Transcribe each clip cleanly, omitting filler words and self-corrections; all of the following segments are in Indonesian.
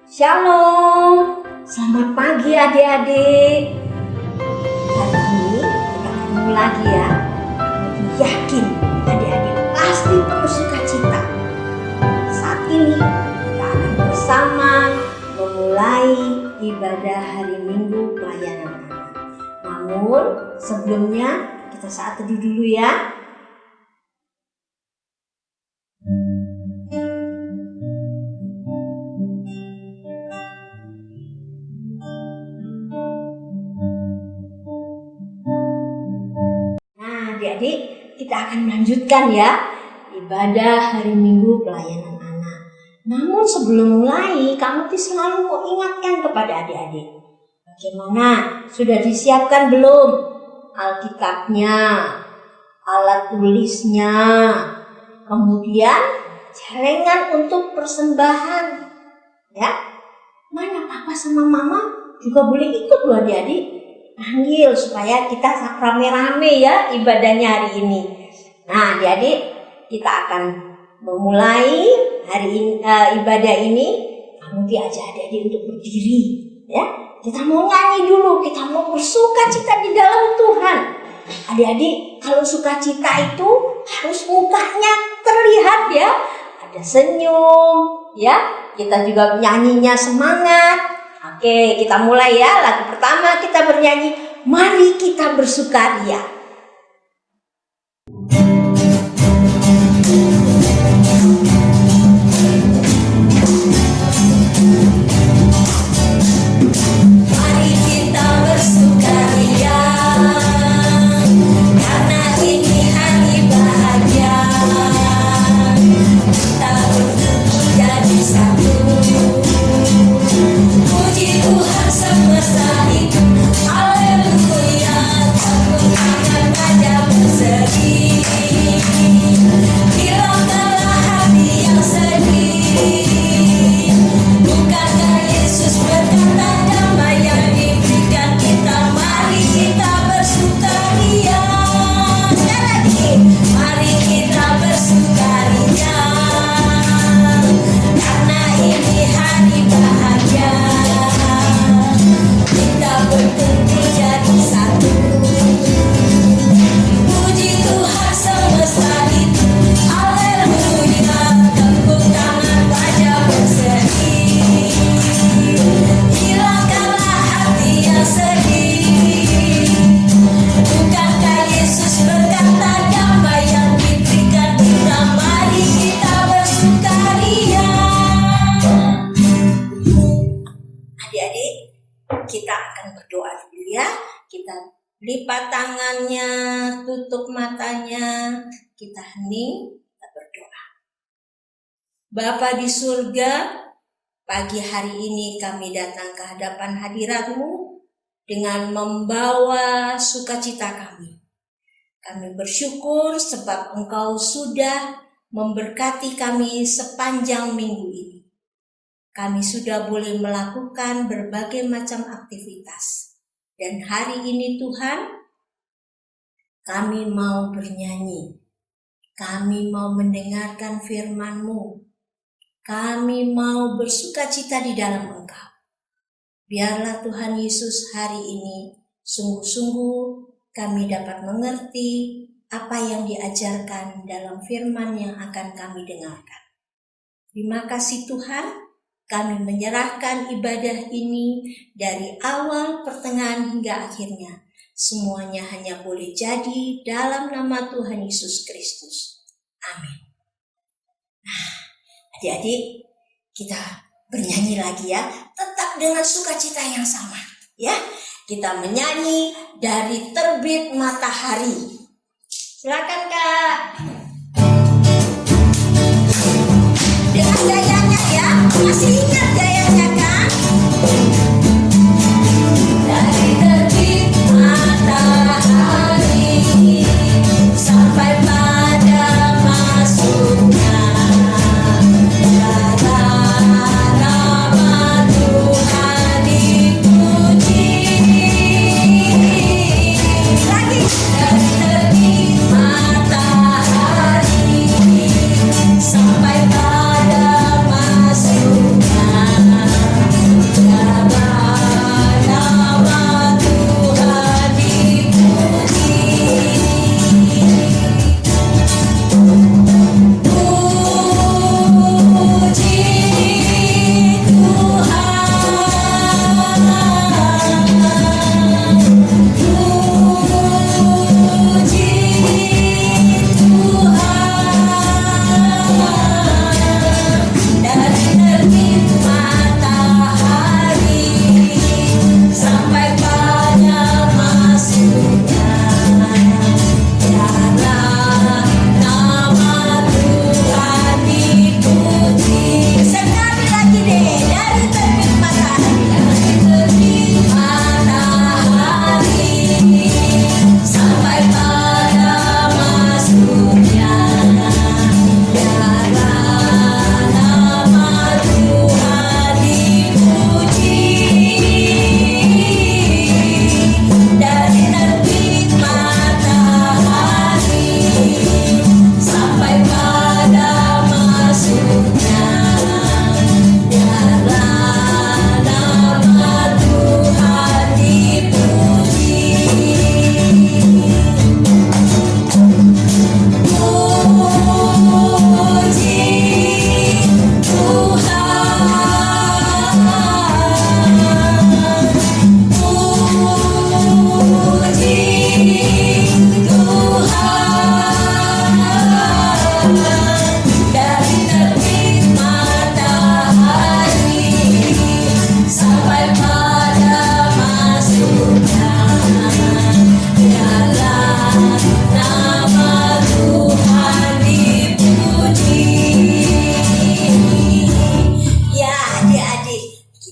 Shalom, selamat pagi adik-adik. Hari ini kita ketemu lagi ya. Aku yakin adik-adik pasti penuh sukacita. Saat ini kita akan bersama memulai ibadah hari Minggu pelayanan anak. Namun sebelumnya kita saat teduh dulu ya. Adik-adik, kita akan melanjutkan ya ibadah hari Minggu pelayanan anak. Namun sebelum mulai, kami selalu mau ingatkan kepada adik-adik. Bagaimana? Sudah disiapkan belum Alkitabnya, alat tulisnya, kemudian celengan untuk persembahan? Ya, mana papa sama mama juga boleh ikut loh adik-adik. Panggil supaya kita rame-rame ya ibadahnya hari ini. Nah, adik-adik, kita akan memulai hari ini, ibadah ini. Kamu diajak adik-adik untuk berdiri, ya. Kita mau nyanyi dulu, kita mau bersukacita di dalam Tuhan. Adik-adik, kalau sukacita itu harus mukanya terlihat ya. Ada senyum, ya. Kita juga nyanyinya semangat. Oke, kita mulai ya. Lagu pertama kita bernyanyi, mari kita bersukaria. Mari kita bersukaria, karena ini hari bahagia. Kita berkumpul jadi satu. Puji Tuhan semesta itu, haleluya. Tepuk tangan aja berseri, hilangkanlah hati yang sedih. Bukankah Yesus berkata damai yang diberikan kita? Mari kita bersukaria. Sekali lagi, mari kita bersukaria, karena ini hari bahagia. Kita berkumpul jadi satu. Puji Tuhan semesta itu, haleluya. Tepuk tangan wajah berseri, hilangkanlah hati yang sedih. Bukankah Yesus berkata damai yang diberikan kita? Mari kita bersukaria. Adik-adik, kita akan berdoa dulu ya. Kita lipat tangannya, tutup matanya, kita hening, kita berdoa. Bapa di surga, pagi hari ini kami datang ke hadapan hadirat-Mu dengan membawa sukacita kami. Kami bersyukur sebab Engkau sudah memberkati kami sepanjang minggu ini. Kami sudah boleh melakukan berbagai macam aktivitas. Dan hari ini Tuhan, kami mau bernyanyi. Kami mau mendengarkan firman-Mu. Kami mau bersukacita di dalam Engkau. Biarlah Tuhan Yesus hari ini sungguh-sungguh kami dapat mengerti apa yang diajarkan dalam firman yang akan kami dengarkan. Terima kasih Tuhan. Kami menyerahkan ibadah ini dari awal, pertengahan hingga akhirnya. Semuanya hanya boleh jadi dalam nama Tuhan Yesus Kristus. Amin. Nah, adik-adik, kita bernyanyi lagi ya. Tetap dengan sukacita yang sama. Ya, kita menyanyi dari terbit matahari. Silakan Kak. Dengan gayanya ya, masih ingat gayanya kan? Dari terbit matahari sampai pada masuknya nama Tuhan dipuji. Lagi dari terbit matahari sampai pada masuknya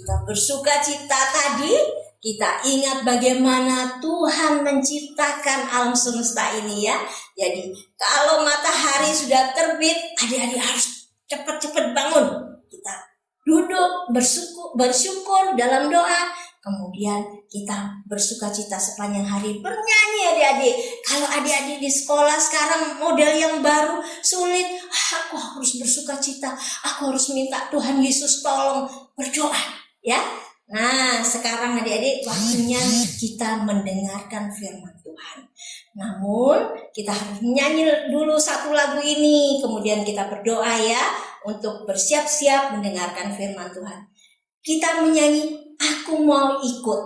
Kita bersuka cita tadi, kita ingat bagaimana Tuhan menciptakan alam semesta ini ya. Jadi kalau matahari sudah terbit, adik-adik harus cepat-cepat bangun. Kita duduk bersyukur dalam doa. Kemudian kita bersuka cita sepanjang hari, bernyanyi adik-adik. Kalau adik-adik di sekolah sekarang model yang baru, sulit, aku harus bersuka cita, aku harus minta Tuhan Yesus tolong, berdoa ya. Nah sekarang adik-adik waktunya kita mendengarkan firman Tuhan. Namun kita harus menyanyi dulu satu lagu ini, kemudian kita berdoa ya untuk bersiap-siap mendengarkan firman Tuhan. Kita menyanyi Aku Mau Ikut.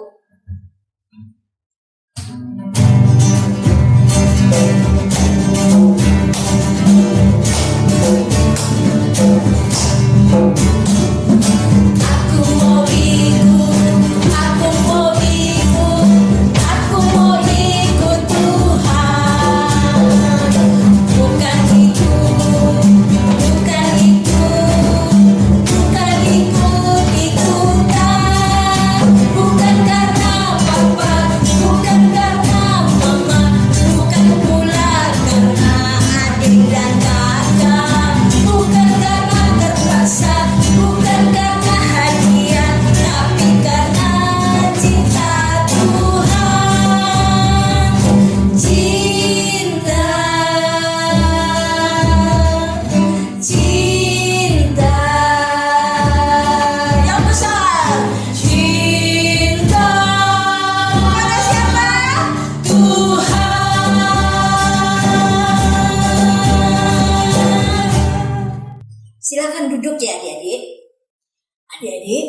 Aku mau ikut, aku mau ikut, aku mau ikut Tuhan. Bukan ikut, bukan ikut, bukan ikut-ikutan. Bukan karena papa, bukan karena mama, bukan pula karena adik dan kakak, bukan karena terpaksa, bukan karena hadiah, tapi karena cinta Tuhan. Cinta, cinta yang besar. Cinta pada siapa? Tuhan. Silakan duduk ya adik-adik. Adik-adik,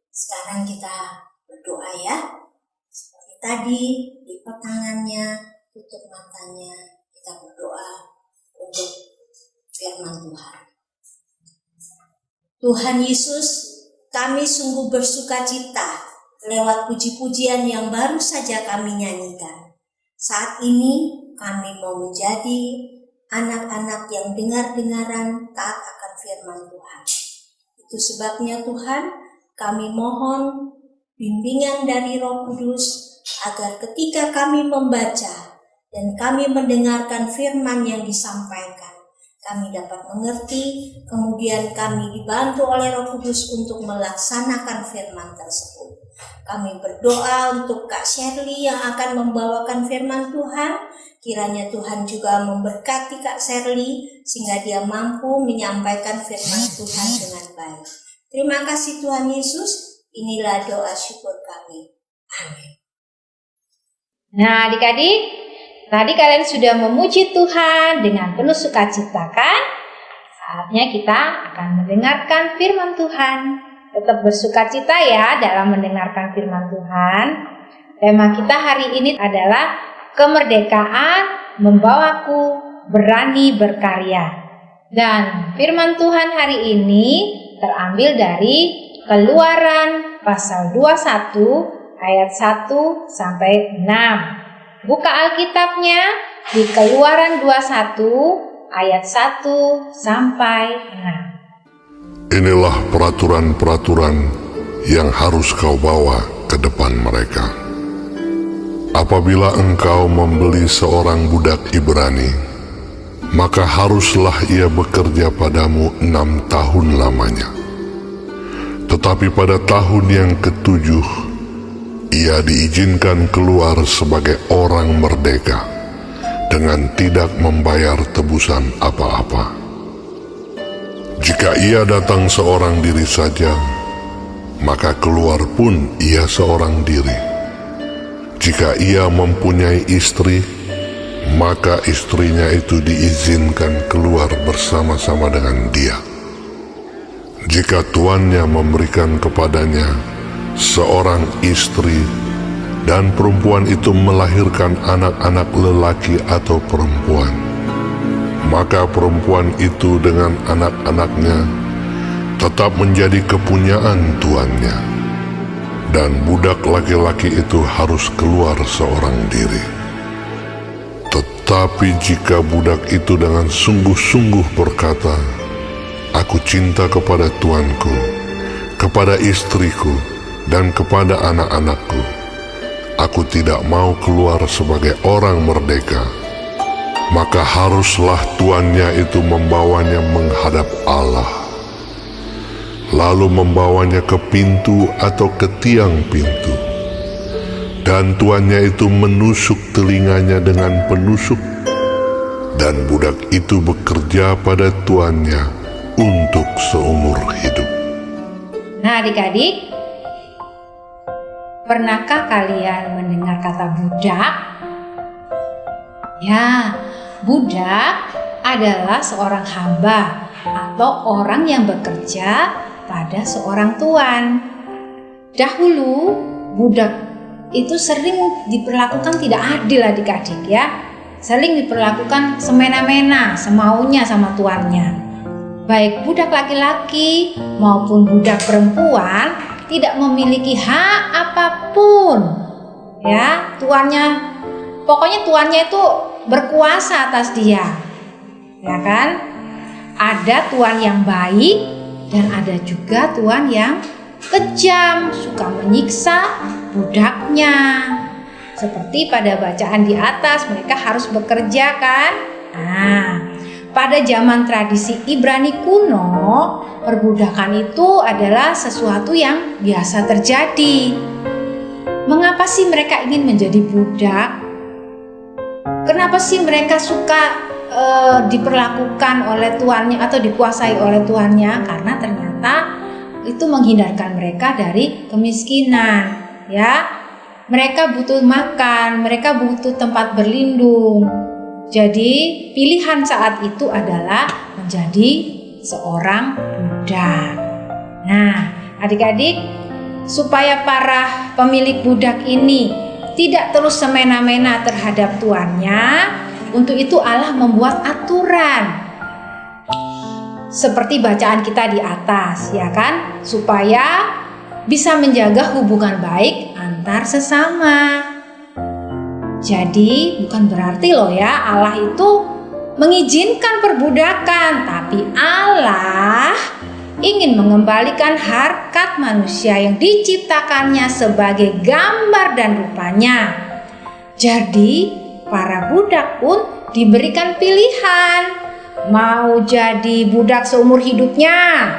sekarang kita berdoa ya. Seperti tadi, lipat tangannya, tutup matanya, kita berdoa untuk firman Tuhan. Tuhan Yesus, kami sungguh bersuka cita lewat puji-pujian yang baru saja kami nyanyikan. Saat ini kami mau menjadi anak-anak yang dengar-dengaran taat akan firman Tuhan. Itu sebabnya Tuhan, kami mohon bimbingan dari Roh Kudus agar ketika kami membaca dan kami mendengarkan firman yang disampaikan, kami dapat mengerti, kemudian kami dibantu oleh Roh Kudus untuk melaksanakan firman tersebut. Kami berdoa untuk Kak Shirley yang akan membawakan firman Tuhan. Kiranya Tuhan juga memberkati Kak Shirley sehingga dia mampu menyampaikan firman Tuhan dengan baik. Terima kasih Tuhan Yesus. Inilah doa syukur kami. Amin. Nah adik-adik, tadi kalian sudah memuji Tuhan dengan penuh sukacita kan? Saatnya kita akan mendengarkan firman Tuhan. Tetap bersukacita ya dalam mendengarkan firman Tuhan. Tema kita hari ini adalah kemerdekaan membawaku berani berkarya. Dan firman Tuhan hari ini terambil dari Keluaran pasal 21 ayat 1 sampai 6. Buka Alkitabnya di Keluaran 21 ayat 1 sampai 6. Inilah peraturan-peraturan yang harus kau bawa ke depan mereka. Apabila engkau membeli seorang budak Ibrani, maka haruslah ia bekerja padamu 6 tahun lamanya. Tetapi pada tahun yang ke-7, ia diizinkan keluar sebagai orang merdeka dengan tidak membayar tebusan apa-apa. Jika ia datang seorang diri saja, maka keluar pun ia seorang diri. Jika ia mempunyai istri, maka istrinya itu diizinkan keluar bersama-sama dengan dia. Jika tuannya memberikan kepadanya seorang istri dan perempuan itu melahirkan anak-anak lelaki atau perempuan, maka perempuan itu dengan anak-anaknya tetap menjadi kepunyaan tuannya, dan budak laki-laki itu harus keluar seorang diri. Tetapi jika budak itu dengan sungguh-sungguh berkata, "Aku cinta kepada tuanku," kepada istriku dan kepada anak-anakku. Aku tidak mau keluar sebagai orang merdeka. Maka haruslah tuannya itu membawanya menghadap Allah, lalu membawanya ke pintu atau ke tiang pintu. Dan tuannya itu menusuk telinganya dengan penusuk, dan budak itu bekerja pada tuannya untuk seumur hidup. Nah, adik-adik, pernahkah kalian mendengar kata budak? Ya, budak adalah seorang hamba atau orang yang bekerja pada seorang tuan. Dahulu, budak itu sering diperlakukan tidak adil adik-adik ya. Sering diperlakukan semena-mena, semaunya sama tuannya. Baik budak laki-laki maupun budak perempuan tidak memiliki hak apapun. Ya, pokoknya tuannya itu berkuasa atas dia. Ya kan? Ada tuan yang baik dan ada juga tuan yang kejam, suka menyiksa budaknya. Seperti pada bacaan di atas, mereka harus bekerja kan? Nah, pada zaman tradisi Ibrani kuno, perbudakan itu adalah sesuatu yang biasa terjadi. Mengapa sih mereka ingin menjadi budak? Kenapa sih mereka suka diperlakukan oleh tuannya atau dikuasai oleh tuannya? Karena ternyata itu menghindarkan mereka dari kemiskinan, ya. Mereka butuh makan, mereka butuh tempat berlindung. Jadi, pilihan saat itu adalah menjadi seorang budak. Nah, adik-adik, supaya para pemilik budak ini tidak terus semena-mena terhadap tuannya, untuk itu Allah membuat aturan. Seperti bacaan kita di atas, ya kan? Supaya bisa menjaga hubungan baik antar sesama. Jadi bukan berarti loh ya Allah itu mengizinkan perbudakan, tapi Allah ingin mengembalikan harkat manusia yang diciptakannya sebagai gambar dan rupanya. Jadi para budak pun diberikan pilihan, mau jadi budak seumur hidupnya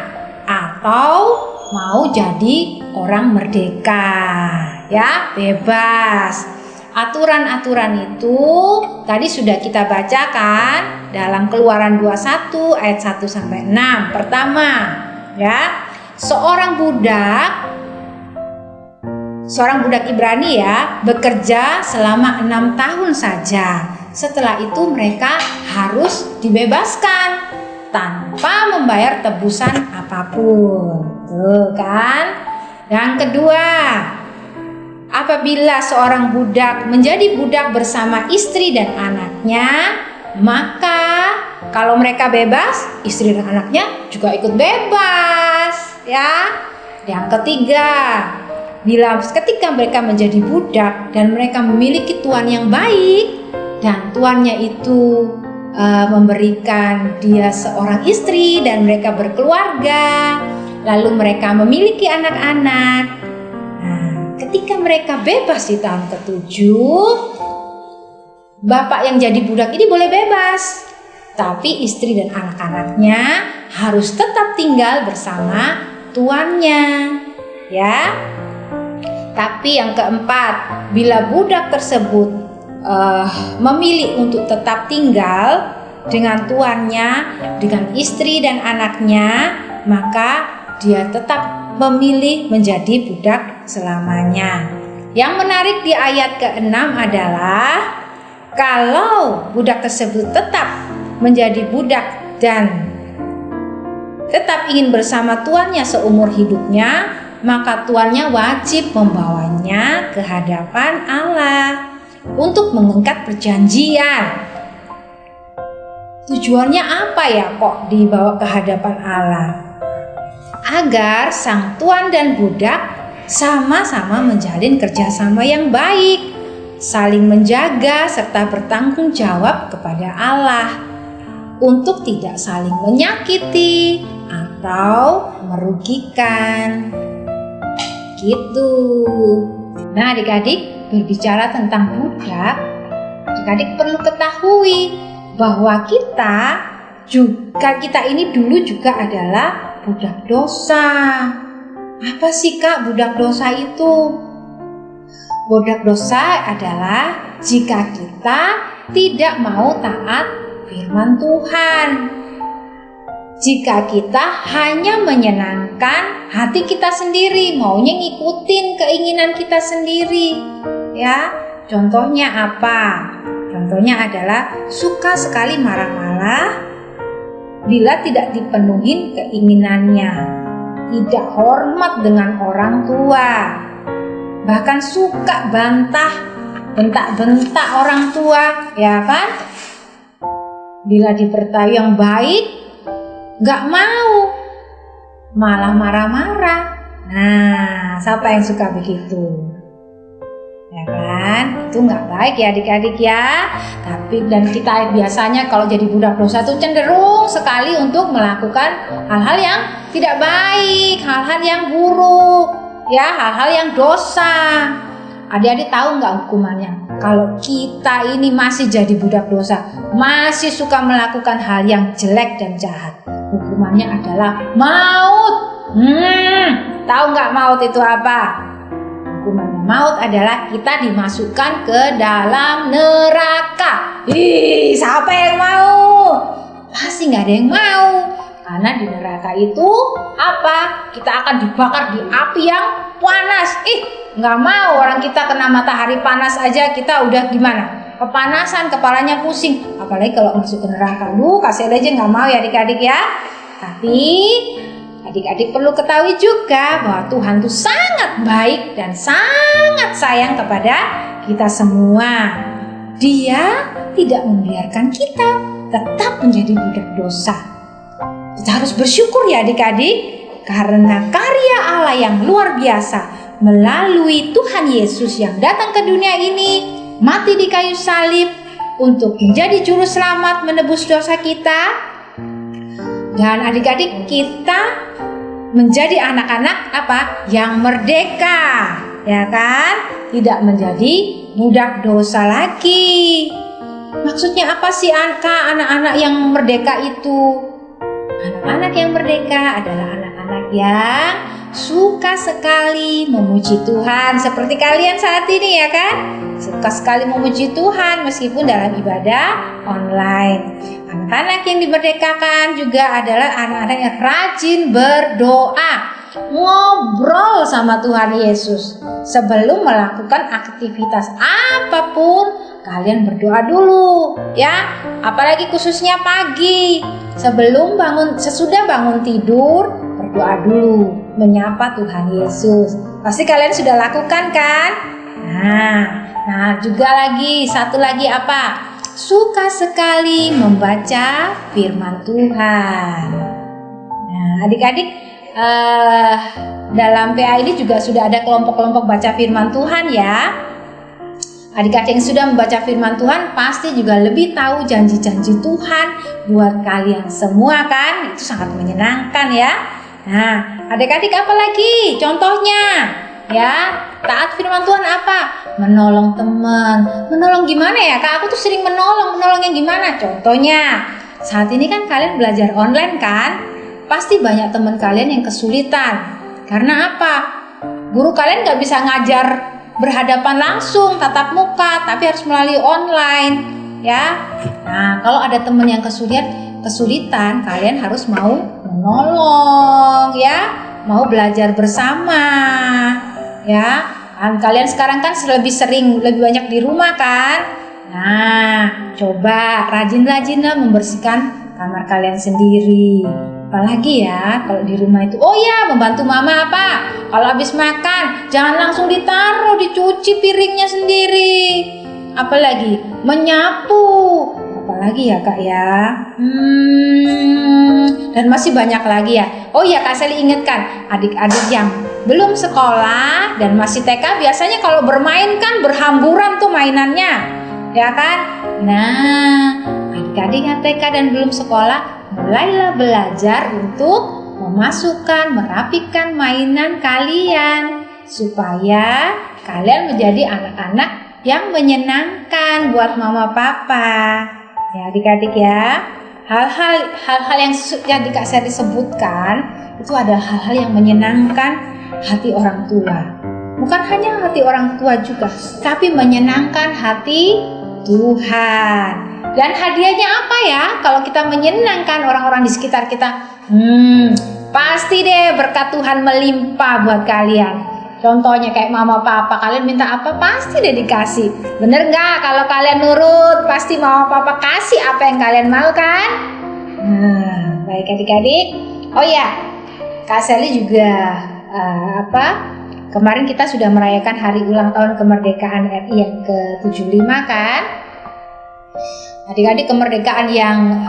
atau mau jadi orang merdeka, ya, bebas. Aturan-aturan itu tadi sudah kita bacakan dalam Keluaran 21 ayat 1 sampai 6. Pertama, ya, seorang budak Ibrani ya bekerja selama 6 tahun saja. Setelah itu mereka harus dibebaskan tanpa membayar tebusan apapun. Tuh kan? Yang kedua, apabila seorang budak menjadi budak bersama istri dan anaknya, maka kalau mereka bebas, istri dan anaknya juga ikut bebas, ya. Yang ketiga, ketika mereka menjadi budak dan mereka memiliki tuan yang baik dan tuannya itu memberikan dia seorang istri dan mereka berkeluarga, lalu mereka memiliki anak-anak. Nah, ketika mereka bebas di tahun ke-7, bapak yang jadi budak ini boleh bebas, tapi istri dan anak-anaknya harus tetap tinggal bersama tuannya, ya. Tapi yang keempat, bila budak tersebut memilih untuk tetap tinggal dengan tuannya, dengan istri dan anaknya, maka dia tetap memilih menjadi budak selamanya. Yang menarik di ayat ke-6 adalah kalau budak tersebut tetap menjadi budak dan tetap ingin bersama tuannya seumur hidupnya, maka tuannya wajib membawanya ke hadapan Allah untuk mengikat perjanjian. Tujuannya apa ya kok dibawa ke hadapan Allah? Agar sang tuan dan budak sama-sama menjalin kerjasama yang baik, saling menjaga serta bertanggung jawab kepada Allah untuk tidak saling menyakiti atau merugikan. Gitu. Nah, adik-adik, berbicara tentang budak, adik-adik perlu ketahui bahwa kita ini dulu juga adalah budak dosa. Apa sih Kak budak dosa itu? Budak dosa adalah jika kita tidak mau taat firman Tuhan. Jika kita hanya menyenangkan hati kita sendiri, maunya ngikutin keinginan kita sendiri, ya. Contohnya apa? Contohnya adalah suka sekali marah-marah bila tidak dipenuhi keinginannya, tidak hormat dengan orang tua, bahkan suka bentak-bentak orang tua, ya kan? Bila diberitahu yang baik, nggak mau, malah marah-marah. Nah, siapa yang suka begitu? Ya kan? Itu nggak baik ya adik-adik ya. Dan kita biasanya kalau jadi budak dosa itu cenderung sekali untuk melakukan hal-hal yang tidak baik, hal-hal yang buruk, ya, hal-hal yang dosa. Adik-adik tahu nggak hukumannya? Kalau kita ini masih jadi budak dosa, masih suka melakukan hal yang jelek dan jahat, hukumannya adalah maut. Tahu nggak maut itu apa? Hukumannya maut adalah kita dimasukkan ke dalam neraka. Siapa yang mau? Pasti nggak ada yang mau. Karena di neraka itu apa? Kita akan dibakar di api yang panas. Nggak mau, orang kita kena matahari panas aja kita udah gimana? Kepanasan, kepalanya pusing. Apalagi kalau masuk ke neraka. Kasih aja nggak mau ya adik-adik ya. Tapi adik-adik perlu ketahui juga bahwa Tuhan itu sangat baik dan sangat sayang kepada kita semua. Dia tidak membiarkan kita tetap menjadi budak dosa. Kita harus bersyukur ya adik-adik, karena karya Allah yang luar biasa melalui Tuhan Yesus yang datang ke dunia ini, mati di kayu salib untuk menjadi juru selamat menebus dosa kita. Dan adik-adik, kita menjadi anak-anak apa? Yang merdeka, ya kan? Tidak menjadi budak dosa lagi. Maksudnya apa sih anak-anak yang merdeka itu? Anak-anak yang merdeka adalah anak-anak yang suka sekali memuji Tuhan, seperti kalian saat ini ya kan? Suka sekali memuji Tuhan meskipun dalam ibadah online. Anak-anak yang dimerdekakan juga adalah anak-anak yang rajin berdoa, ngobrol sama Tuhan Yesus. Sebelum melakukan aktivitas apapun, kalian berdoa dulu ya. Apalagi khususnya pagi, sesudah bangun tidur, berdoa dulu, menyapa Tuhan Yesus. Pasti kalian sudah lakukan kan? Nah juga satu lagi apa? Suka sekali membaca firman Tuhan. Nah adik-adik, dalam PA ini juga sudah ada kelompok-kelompok baca firman Tuhan ya. Adik-adik yang sudah membaca firman Tuhan pasti juga lebih tahu janji-janji Tuhan buat kalian semua kan? Itu sangat menyenangkan ya. Nah, adik-adik apa lagi? Contohnya ya, taat firman Tuhan apa? Menolong teman. Menolong gimana ya Kak? Aku tuh sering menolong yang gimana? Contohnya, saat ini kan kalian belajar online kan? Pasti banyak teman kalian yang kesulitan. Karena apa? Guru kalian gak bisa ngajar berhadapan langsung, tatap muka, tapi harus melalui online ya. Nah, kalau ada teman yang kesulitan, kalian harus mau menolong ya, mau belajar bersama ya. Kalian sekarang kan lebih banyak di rumah kan. Nah, coba rajin-rajinlah membersihkan kamar kalian sendiri. Apalagi ya kalau di rumah itu, membantu mama apa? Kalau habis makan jangan langsung ditaruh, dicuci piringnya sendiri. Apalagi menyapu. Apalagi ya Kak ya. Dan masih banyak lagi ya. Kak Sally ingatkan, adik-adik yang belum sekolah dan masih TK biasanya kalau bermain kan berhamburan tuh mainannya, ya kan? Nah, adik-adik yang TK dan belum sekolah, mulailah belajar untuk memasukkan, merapikan mainan kalian supaya kalian menjadi anak-anak yang menyenangkan buat mama papa. Ya adik-adik ya, hal-hal yang Kak Sally sebutkan itu adalah hal-hal yang menyenangkan hati orang tua. Bukan hanya hati orang tua juga, tapi menyenangkan hati Tuhan. Dan hadiahnya apa ya kalau kita menyenangkan orang-orang di sekitar kita? Pasti deh berkat Tuhan melimpah buat kalian. Contohnya kayak mama papa, kalian minta apa pasti deh dikasih. Bener nggak? Kalau kalian nurut, pasti mama papa kasih apa yang kalian mau kan? Baik adik-adik. Oh ya, Kak Sally juga kemarin kita sudah merayakan hari ulang tahun kemerdekaan RI yang ke-75 kan? Adik-adik, kemerdekaan yang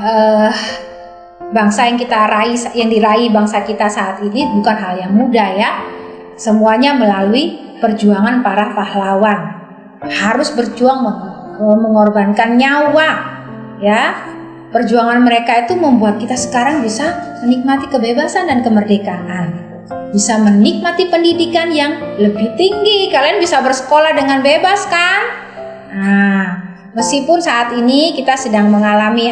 bangsa yang kita raih, yang diraih bangsa kita saat ini bukan hal yang mudah ya. Semuanya melalui perjuangan para pahlawan. Harus berjuang mengorbankan nyawa ya. Perjuangan mereka itu membuat kita sekarang bisa menikmati kebebasan dan kemerdekaan. Bisa menikmati pendidikan yang lebih tinggi. Kalian bisa bersekolah dengan bebas kan? Meskipun saat ini kita sedang mengalami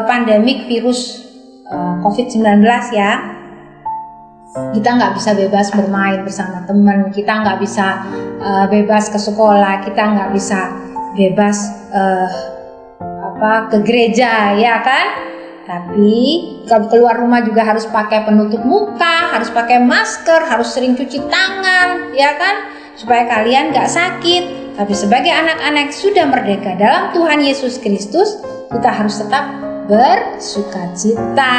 pandemik virus COVID-19 ya. Kita nggak bisa bebas bermain bersama teman, kita nggak bisa bebas ke sekolah, kita nggak bisa bebas ke gereja ya kan. Tapi kalau keluar rumah juga harus pakai penutup muka, harus pakai masker, harus sering cuci tangan ya kan, supaya kalian nggak sakit. Tapi sebagai anak-anak sudah merdeka dalam Tuhan Yesus Kristus, kita harus tetap bersukacita.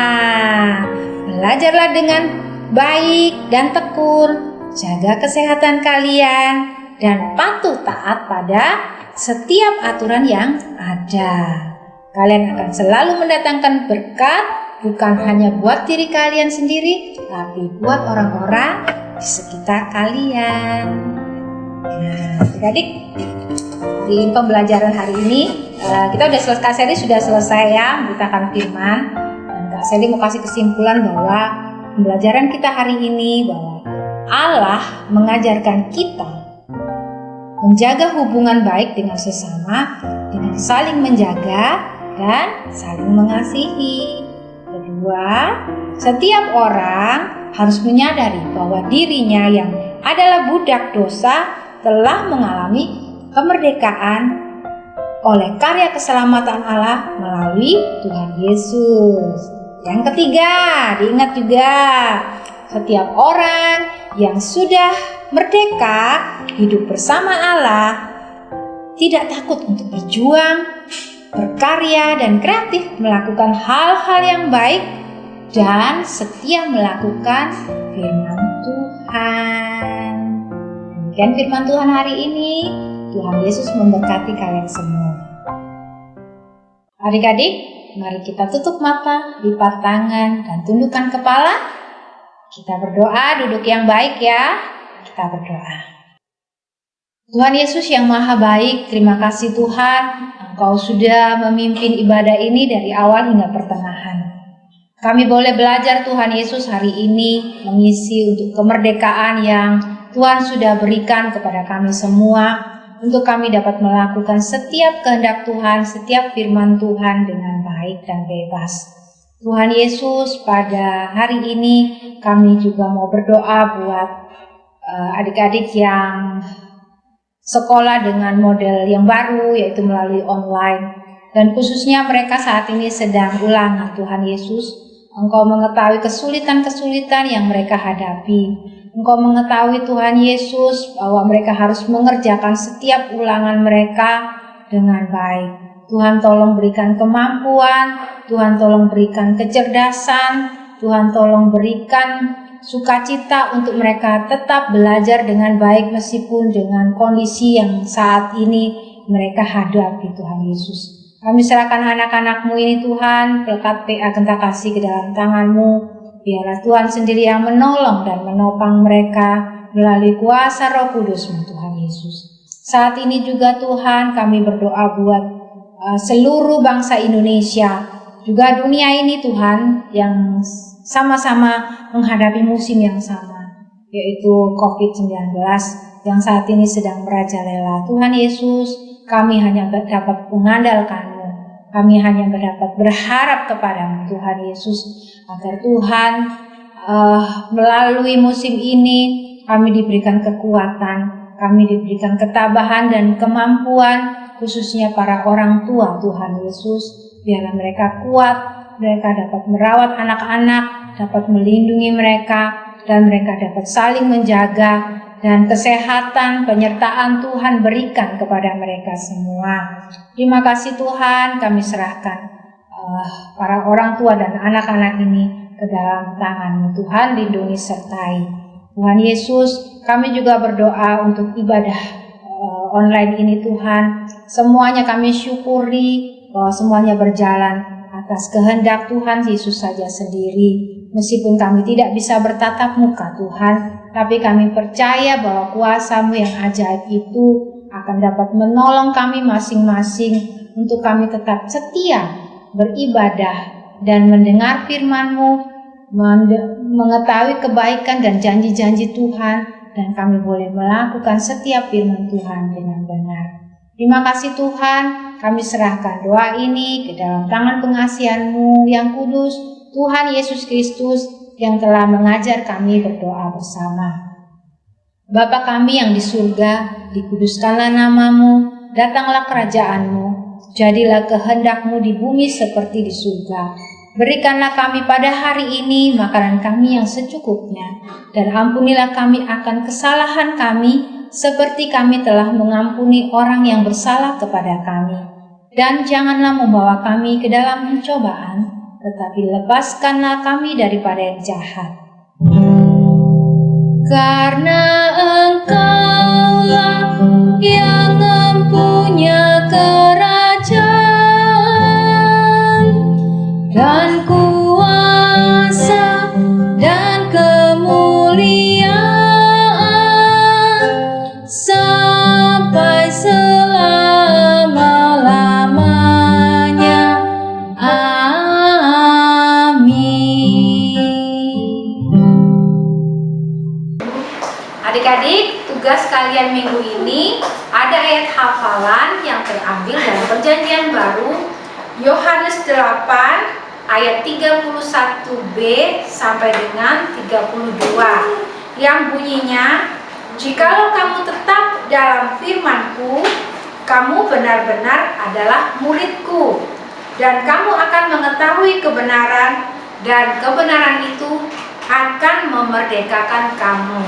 Belajarlah dengan baik dan tekun, jaga kesehatan kalian, dan patuh taat pada setiap aturan yang ada. Kalian akan selalu mendatangkan berkat, bukan hanya buat diri kalian sendiri, tapi buat orang-orang di sekitar kalian. Nah, adik-adik, di pembelajaran hari ini kita Kak Sally sudah selesai ya memberitakan firman. Dan Kak Sally mau kasih kesimpulan bahwa pembelajaran kita hari ini bahwa Allah mengajarkan kita menjaga hubungan baik dengan sesama dengan saling menjaga dan saling mengasihi. Kedua, setiap orang harus menyadari bahwa dirinya yang adalah budak dosa telah mengalami kemerdekaan oleh karya keselamatan Allah melalui Tuhan Yesus. Yang ketiga, diingat juga, setiap orang yang sudah merdeka hidup bersama Allah tidak takut untuk berjuang, berkarya dan kreatif melakukan hal-hal yang baik dan setia melakukan firman Tuhan. Demikian firman Tuhan hari ini. Tuhan Yesus memberkati kalian semua. Adik-adik, mari kita tutup mata, lipat tangan, dan tundukkan kepala. Kita berdoa, duduk yang baik ya. Kita berdoa. Tuhan Yesus yang Maha Baik, terima kasih Tuhan, Engkau sudah memimpin ibadah ini dari awal hingga pertengahan. Kami boleh belajar Tuhan Yesus hari ini mengisi untuk kemerdekaan yang Tuhan sudah berikan kepada kami semua, untuk kami dapat melakukan setiap kehendak Tuhan, setiap firman Tuhan dengan baik dan bebas. Tuhan Yesus, pada hari ini kami juga mau berdoa buat adik-adik yang sekolah dengan model yang baru, yaitu melalui online. Dan khususnya mereka saat ini sedang ulangan. Tuhan Yesus, Engkau mengetahui kesulitan-kesulitan yang mereka hadapi. Engkau mengetahui Tuhan Yesus bahwa mereka harus mengerjakan setiap ulangan mereka dengan baik. Tuhan tolong berikan kemampuan, Tuhan tolong berikan kecerdasan, Tuhan tolong berikan sukacita untuk mereka tetap belajar dengan baik meskipun dengan kondisi yang saat ini mereka hadapi. Tuhan Yesus, kami serahkan anak-anak-Mu ini Tuhan, pelekat PA Genta Kasih ke dalam tangan-Mu. Biarlah Tuhan sendiri yang menolong dan menopang mereka melalui kuasa Roh Kudus-Mu Tuhan Yesus. Saat ini juga Tuhan kami berdoa buat seluruh bangsa Indonesia, juga dunia ini Tuhan, yang sama-sama menghadapi musim yang sama, yaitu COVID-19 yang saat ini sedang merajalela. Tuhan Yesus, kami hanya dapat mengandalkan-Mu. Kami hanya dapat berharap kepadamu Tuhan Yesus, agar Tuhan melalui musim ini kami diberikan kekuatan, kami diberikan ketabahan dan kemampuan, khususnya para orang tua Tuhan Yesus. Biarlah mereka kuat, mereka dapat merawat anak-anak, dapat melindungi mereka, dan mereka dapat saling menjaga, dan kesehatan, penyertaan Tuhan berikan kepada mereka semua. Terima kasih Tuhan, kami serahkan para orang tua dan anak-anak ini ke dalam tangan-Mu. Tuhan, lindungi sertai. Tuhan Yesus, kami juga berdoa untuk ibadah online ini Tuhan. Semuanya kami syukuri bahwa semuanya berjalan atas kehendak Tuhan Yesus saja sendiri. Meskipun kami tidak bisa bertatap muka Tuhan, tapi kami percaya bahwa kuasa-Mu yang ajaib itu akan dapat menolong kami masing-masing untuk kami tetap setia beribadah dan mendengar firman-Mu, mengetahui kebaikan dan janji-janji Tuhan, dan kami boleh melakukan setiap firman Tuhan dengan benar. Terima kasih Tuhan, kami serahkan doa ini ke dalam tangan pengasihan-Mu yang kudus, Tuhan Yesus Kristus, yang telah mengajar kami berdoa bersama. Bapa kami yang di surga, dikuduskanlah nama-Mu, datanglah kerajaan-Mu, jadilah kehendak-Mu di bumi seperti di surga. Berikanlah kami pada hari ini makanan kami yang secukupnya, dan ampunilah kami akan kesalahan kami, seperti kami telah mengampuni orang yang bersalah kepada kami. Dan janganlah membawa kami ke dalam pencobaan, tetapi lepaskanlah kami daripada yang jahat. Karena Engkaulah yang mempunyai kerajaan dan kuasa dan kemuliaan sampai selama-lamanya. Adik-adik, tugas kalian minggu ini ada ayat hafalan yang terambil dari Perjanjian Baru, Yohanes 8 ayat 31b sampai dengan 32, yang bunyinya, "Jikalau kamu tetap dalam firman-Ku, kamu benar-benar adalah murid-Ku, dan kamu akan mengetahui kebenaran, dan kebenaran itu akan memerdekakan kamu."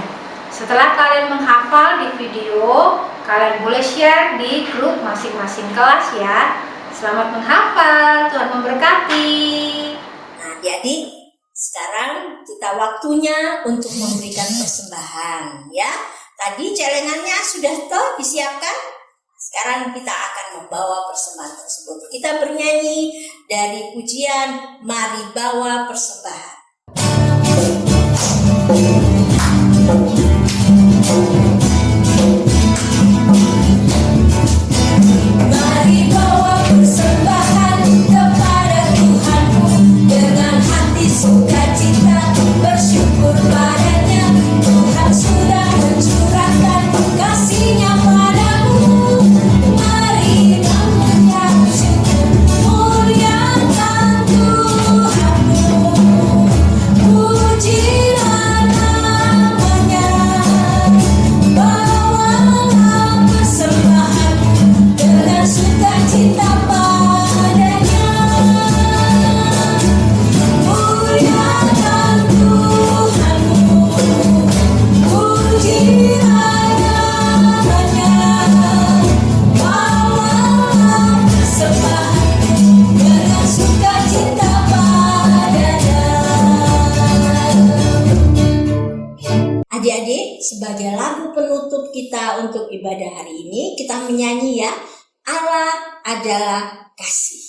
Setelah kalian menghafal di video, kalian boleh share di grup masing-masing kelas ya. Selamat menghafal, Tuhan memberkati. Nah, adik-adik, sekarang kita waktunya untuk memberikan persembahan ya. Tadi celengannya sudah disiapkan. Sekarang kita akan membawa persembahan tersebut. Kita bernyanyi dari pujian Mari Bawa Persembahan. Mari bawa persembahan kepada Tuhanmu dengan hati sukacita, bersyukur padanya. Tuhan sudah mencurahkan kasih-Nya padamu. Mari mengucap syukur, muliakan Tuhanmu. Pujilah namanya. Bawalah persembahan dengan sukacita padanya. Muliakan Tuhanmu, pujilah namanya. Bawalah persembahan dengan sukacita padanya. Adik-adik, sebagai lagu penutup kita untuk ibadah hari ini, kita menyanyi ya, Allah adalah kasih.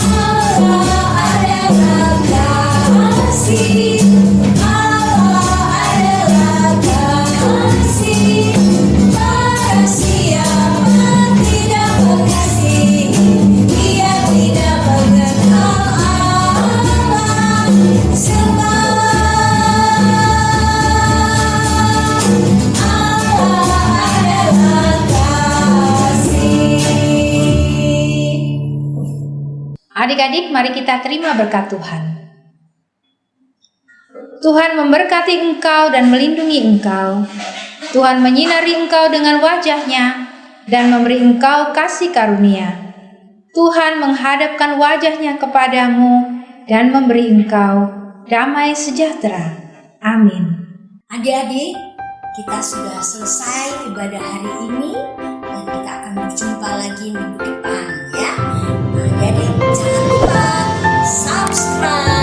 Allah adalah kasih. Allah adalah kasih. Adik-adik, mari kita terima berkat Tuhan. Tuhan memberkati engkau dan melindungi engkau. Tuhan menyinari engkau dengan wajah-Nya dan memberi engkau kasih karunia. Tuhan menghadapkan wajah-Nya kepadamu dan memberi engkau damai sejahtera. Amin. Adik-adik, kita sudah selesai ibadah hari ini dan kita akan berjumpa lagi minggu depan ya. Adik-adik jangan lupa subscribe.